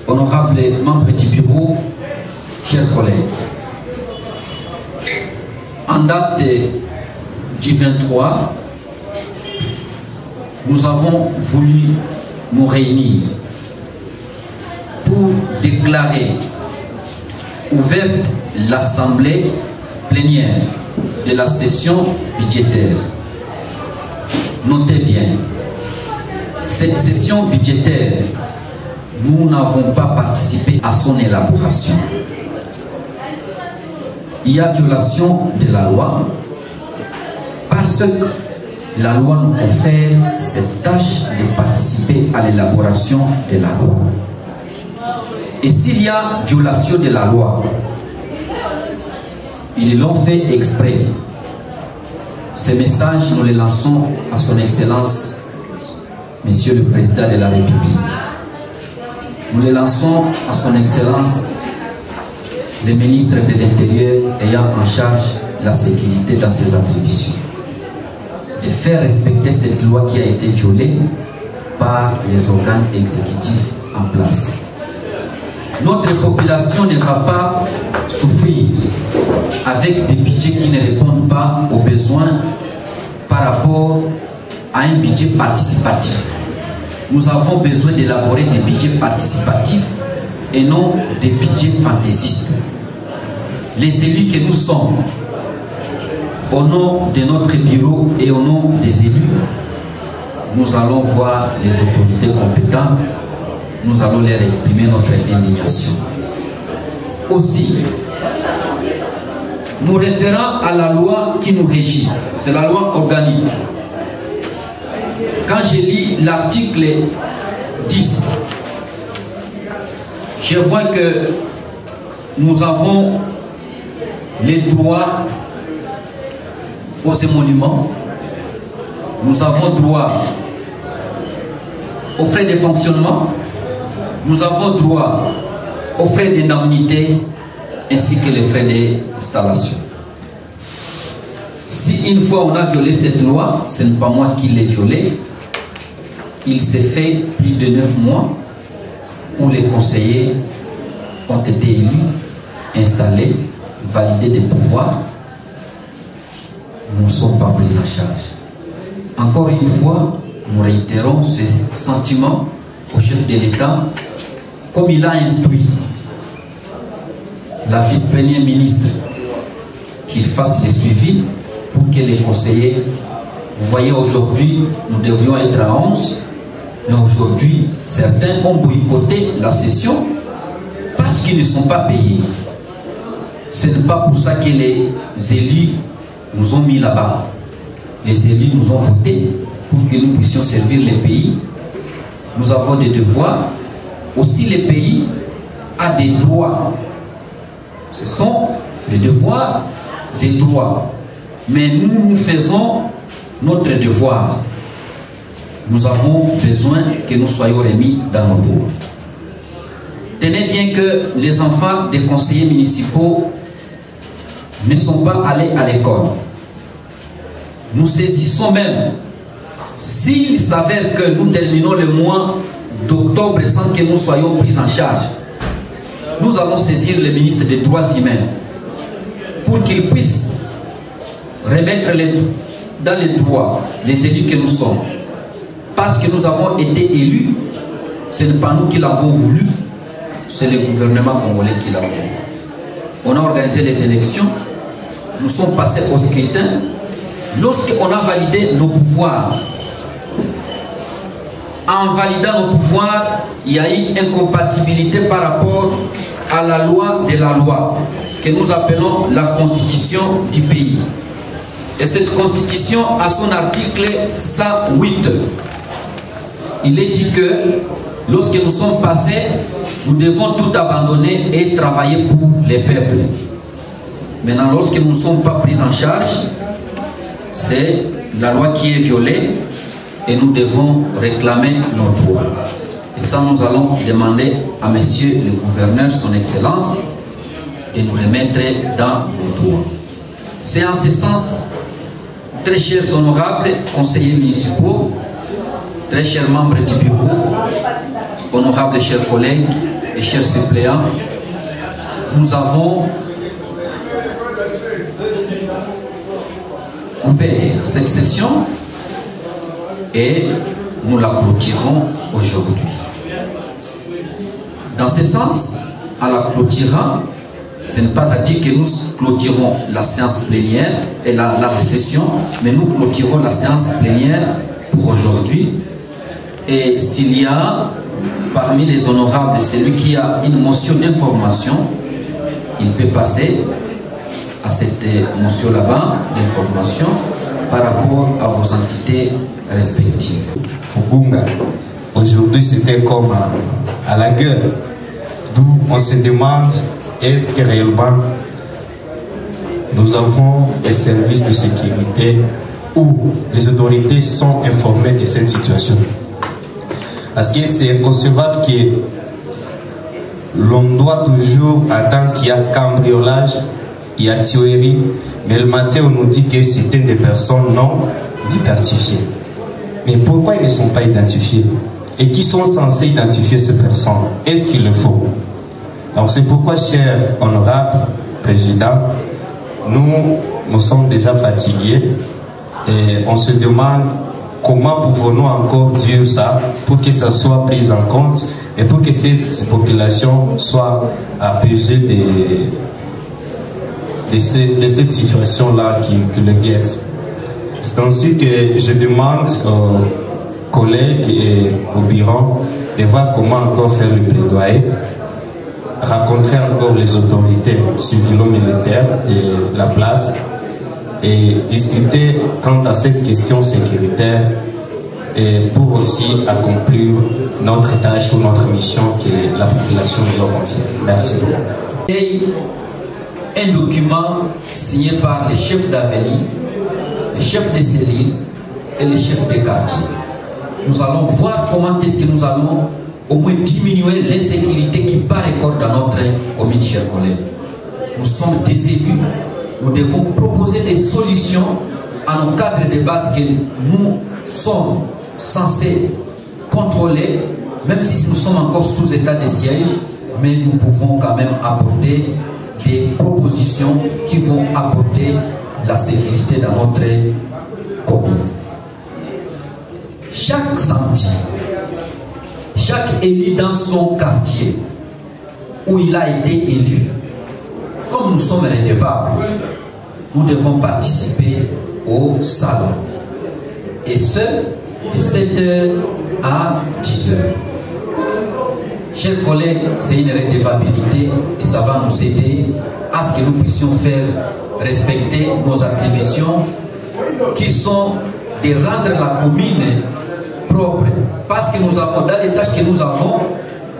honorables membres du bureau, chers collègues, en date du 23, nous avons voulu nous réunir pour déclarer ouverte l'assemblée plénière de la session budgétaire. Notez bien, cette session budgétaire, nous n'avons pas participé à son élaboration. Il y a violation de la loi parce que la loi nous confère cette tâche de participer à l'élaboration de la loi. Et s'il y a violation de la loi, ils l'ont fait exprès. Ce message, nous le lançons à son Excellence, Monsieur le Président de la République. Nous le lançons à son Excellence, le ministre de l'Intérieur ayant en charge la sécurité dans ses attributions, de faire respecter cette loi qui a été violée par les organes exécutifs en place. Notre population ne va pas souffrir avec des budgets qui ne répondent pas aux besoins par rapport à un budget participatif. Nous avons besoin d'élaborer des budgets participatifs et non des budgets fantaisistes. Les élus que nous sommes, au nom de notre bureau et au nom des élus, nous allons voir les autorités compétentes, nous allons leur exprimer notre indignation. Aussi, nous référons à la loi qui nous régit, c'est la loi organique. Quand je lis l'article 10, je vois que nous avons les droits aux émoluments, nous avons droit aux frais de fonctionnement, nous avons droit aux frais d'indemnité ainsi que les frais d'installation. Si une fois on a violé cette loi, ce n'est pas moi qui l'ai violée, il s'est fait plus de 9 mois où les conseillers ont été élus, installés, validés des pouvoirs. Nous ne sommes pas pris en charge. Encore une fois, nous réitérons ce sentiment au chef de l'État, comme il a instruit la vice-première ministre qu'il fasse le suivi pour que les conseillers, vous voyez aujourd'hui, nous devions être à 11, mais aujourd'hui, certains ont boycotté la session parce qu'ils ne sont pas payés. Ce n'est pas pour ça que les élus nous ont mis là-bas. Les élus nous ont voté pour que nous puissions servir les pays. Nous avons des devoirs. Aussi, les pays ont des droits. Ce sont les devoirs et droits. Mais nous faisons notre devoir. Nous avons besoin que nous soyons remis dans nos droits. Tenez bien que les enfants des conseillers municipaux ne sont pas allés à l'école. Nous saisissons même, s'il s'avère que nous terminons le mois d'octobre sans que nous soyons pris en charge, nous allons saisir le ministre des Droits humains pour qu'il puisse remettre dans les droits les élus que nous sommes. Parce que nous avons été élus, ce n'est pas nous qui l'avons voulu, c'est le gouvernement congolais qui l'a voulu. On a organisé les élections, nous sommes passés au scrutin. Lorsqu'on a validé nos pouvoirs, en validant nos pouvoirs, il y a eu incompatibilité par rapport à la loi de la loi, que nous appelons la constitution du pays. Et cette constitution, à son article 108, il est dit que lorsque nous sommes passés, nous devons tout abandonner et travailler pour les peuples. Maintenant, lorsque nous ne sommes pas pris en charge, c'est la loi qui est violée et nous devons réclamer nos droits. Et ça, nous allons demander à monsieur le gouverneur, son excellence, de nous remettre dans nos droits. C'est en ce sens, très chers honorables conseillers municipaux, très chers membres du bureau, honorables chers collègues, et chers suppléants, nous avons ouvert cette session et nous la clôturons aujourd'hui. Dans ce sens, en la clôturant, ce n'est pas à dire que nous clôturons la séance plénière et la session, mais nous clôturons la séance plénière pour aujourd'hui. Et s'il y a parmi les honorables celui qui a une motion d'information, il peut passer à cette motion là-bas d'information par rapport à vos entités respectives. Aujourd'hui, c'était comme à la guerre, d'où on se demande est-ce que réellement nous avons des services de sécurité où les autorités sont informées de cette situation. Parce que c'est inconcevable que l'on doit toujours attendre qu'il y a cambriolage, il y a tuerie, mais le matin on nous dit que c'était des personnes non identifiées. Mais pourquoi ils ne sont pas identifiés? Et qui sont censés identifier ces personnes? Est-ce qu'il le faut? Donc c'est pourquoi, cher honorable président, nous sommes déjà fatigués et on se demande comment pouvons-nous encore dire ça pour que ça soit pris en compte et pour que cette population soit apaisée de cette situation-là qui le guette. C'est ainsi que je demande aux collègues et au bureau de voir comment encore faire le plaidoyer, rencontrer encore les autorités civilo-militaires de la place et discuter quant à cette question sécuritaire et pour aussi accomplir notre tâche ou notre mission que la population nous a confiée. Merci beaucoup. Et un document signé par les chefs d'avenue, les chefs de cellules et les chefs de quartier. Nous allons voir comment est-ce que nous allons au moins diminuer l'insécurité qui part encore dans notre commune, chers collègues. Nous sommes des élus. Nous devons proposer des solutions à nos cadres de base que nous sommes censés contrôler, même si nous sommes encore sous état de siège, mais nous pouvons quand même apporter des propositions qui vont apporter la sécurité dans notre commune. Chaque samedi, chaque élu dans son quartier où il a été élu, comme nous sommes redevables, nous devons participer au salon. Et ce, de 7h à 10h. Chers collègues, c'est une redevabilité et ça va nous aider à ce que nous puissions faire respecter nos attributions qui sont de rendre la commune propre. Parce que nous avons, dans les tâches que nous avons,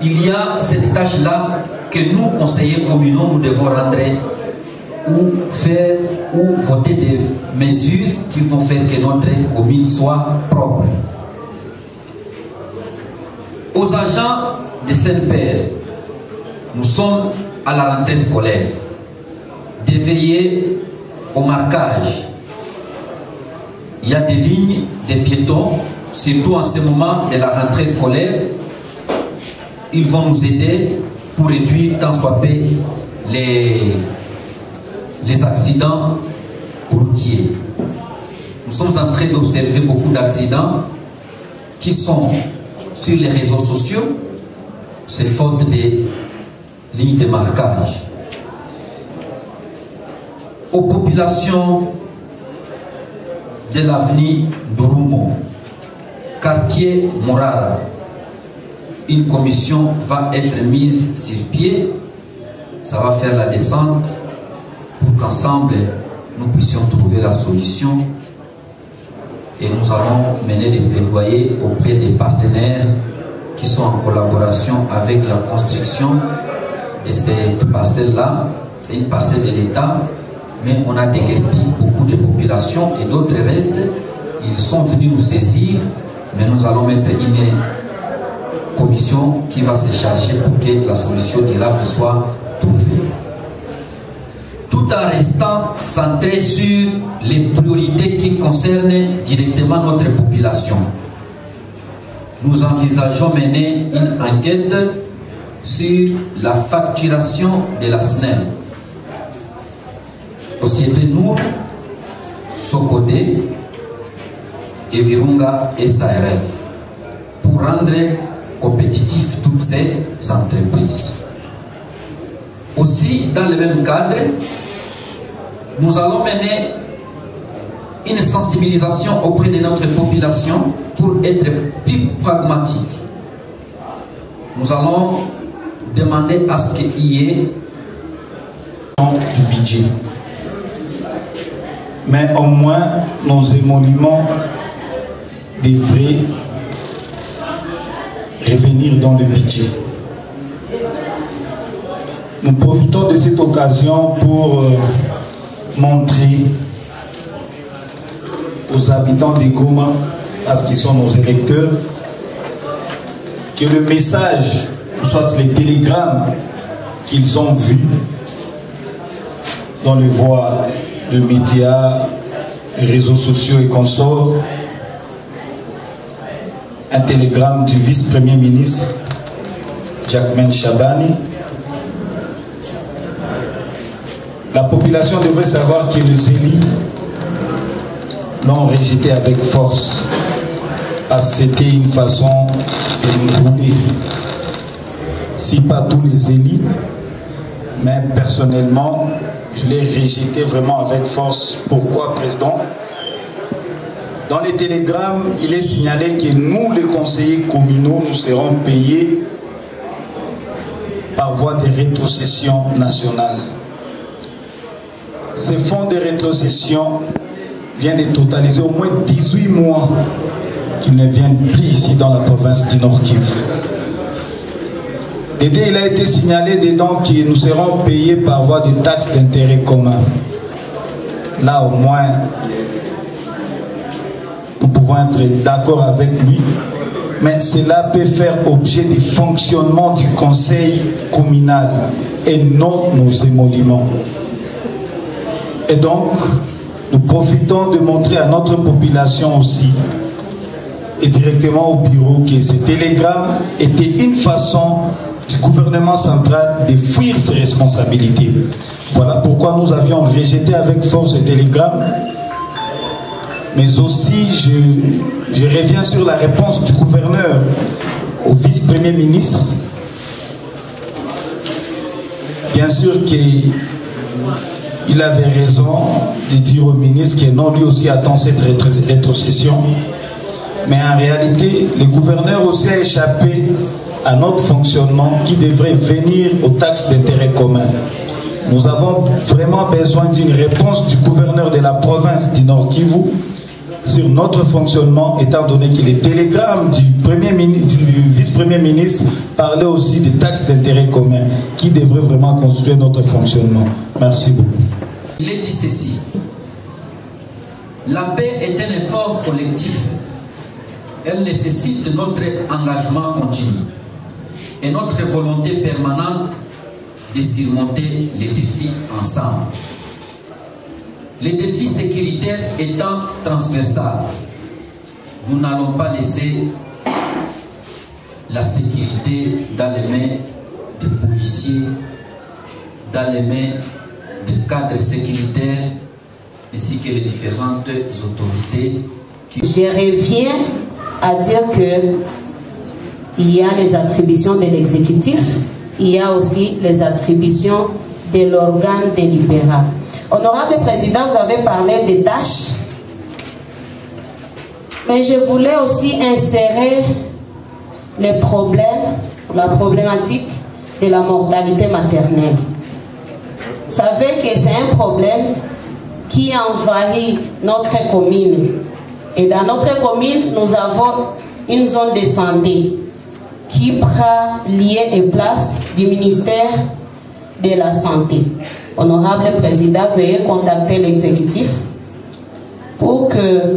il y a cette tâche-là que nous, conseillers communaux, nous devons rendre ou faire ou voter des mesures qui vont faire que notre commune soit propre. Aux agents de Saint-Père, nous sommes à la rentrée scolaire, de veiller au marquage. Il y a des lignes de piétons, surtout en ce moment de la rentrée scolaire. Ils vont nous aider pour réduire tant soit peu les accidents routiers. Nous sommes en train d'observer beaucoup d'accidents qui sont sur les réseaux sociaux, c'est faute des lignes de marquage. Aux populations de l'avenue d'Urumo, quartier Morara, une commission va être mise sur pied. Ça va faire la descente pour qu'ensemble nous puissions trouver la solution. Et nous allons mener des plaidoyers auprès des partenaires qui sont en collaboration avec la construction de cette parcelle-là. C'est une parcelle de l'État, mais on a déguerpi beaucoup de populations et d'autres restent. Ils sont venus nous saisir, mais nous allons mettre une commission qui va se charger pour que la solution durable soit trouvée. Tout en restant centré sur les priorités qui concernent directement notre population. Nous envisageons mener une enquête sur la facturation de la SNEL. Société Nour, Socodé et Virunga SARL pour rendre compétitifs toutes ces entreprises. Aussi, dans le même cadre, nous allons mener une sensibilisation auprès de notre population pour être plus pragmatique. Nous allons demander à ce qu'il y ait du budget. Mais au moins, nos émoluments devraient revenir dans le budget. Nous profitons de cette occasion pour montrer aux habitants de Goma, parce qu'ils sont nos électeurs, que le message, soit les télégrammes qu'ils ont vus dans les voies de médias, les réseaux sociaux et consorts, un télégramme du vice-premier ministre Jacquemain Chabani. La population devrait savoir que les élus l'ont rejeté avec force, parce que c'était une façon de nous rouler. Si pas tous les élus, mais personnellement, je l'ai rejeté vraiment avec force. Pourquoi, Président? Dans les télégrammes, il est signalé que nous, les conseillers communaux, nous serons payés par voie de rétrocession nationale. Ces fonds de rétrocession viennent de totaliser au moins 18 mois qu'ils ne viennent plus ici dans la province du Nord Kivu. Dedans, il a été signalé dedans que nous serons payés par voie de taxes d'intérêt commun. Là, au moins, nous pouvons être d'accord avec lui, mais cela peut faire objet du fonctionnement du conseil communal et non nos émoluments. Et donc, nous profitons de montrer à notre population aussi, et directement au bureau, que ce télégramme était une façon du gouvernement central de fuir ses responsabilités. Voilà pourquoi nous avions rejeté avec force ce télégramme. Mais aussi, je reviens sur la réponse du gouverneur au vice-premier ministre. Bien sûr qu'il avait raison de dire au ministre que non, lui aussi attend cette rétrocession. Mais en réalité, le gouverneur aussi a échappé à notre fonctionnement qui devrait venir aux taxes d'intérêt commun. Nous avons vraiment besoin d'une réponse du gouverneur de la province du Nord Kivu sur notre fonctionnement, étant donné que les télégrammes du vice-premier ministre parlaient aussi des taxes d'intérêt commun qui devraient vraiment constituer notre fonctionnement. Merci beaucoup. Il est dit ceci: la paix est un effort collectif. Elle nécessite notre engagement continu et notre volonté permanente de surmonter les défis ensemble. Les défis sécuritaires étant transversaux, nous n'allons pas laisser la sécurité dans les mains des policiers, dans les mains des cadres sécuritaires, ainsi que les différentes autorités. Je reviens à dire que il y a les attributions de l'exécutif, il y a aussi les attributions de l'organe délibérant. Honorable Président, vous avez parlé des tâches, mais je voulais aussi insérer les problèmes, la problématique de la mortalité maternelle. Vous savez que c'est un problème qui envahit notre commune. Et dans notre commune, nous avons une zone de santé qui prend lieu et place du ministère de la Santé. Honorable Président, veuillez contacter l'exécutif pour que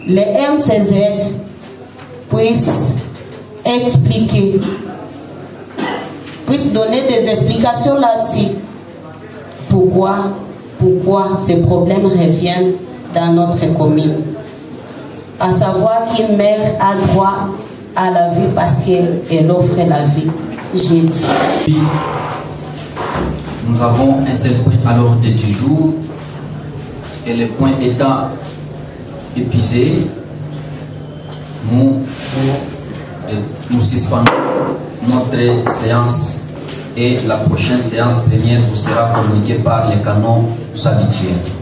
les MCZ puissent expliquer, puissent donner des explications là-dessus. Pourquoi ces problèmes reviennent dans notre commune. À savoir qu'une mère a droit à la vie parce qu'elle offre la vie. J'ai dit. Nous avons un seul point à l'ordre du jour et le point étant épuisé, nous suspendons notre séance et la prochaine séance plénière vous sera communiquée par les canaux habituels.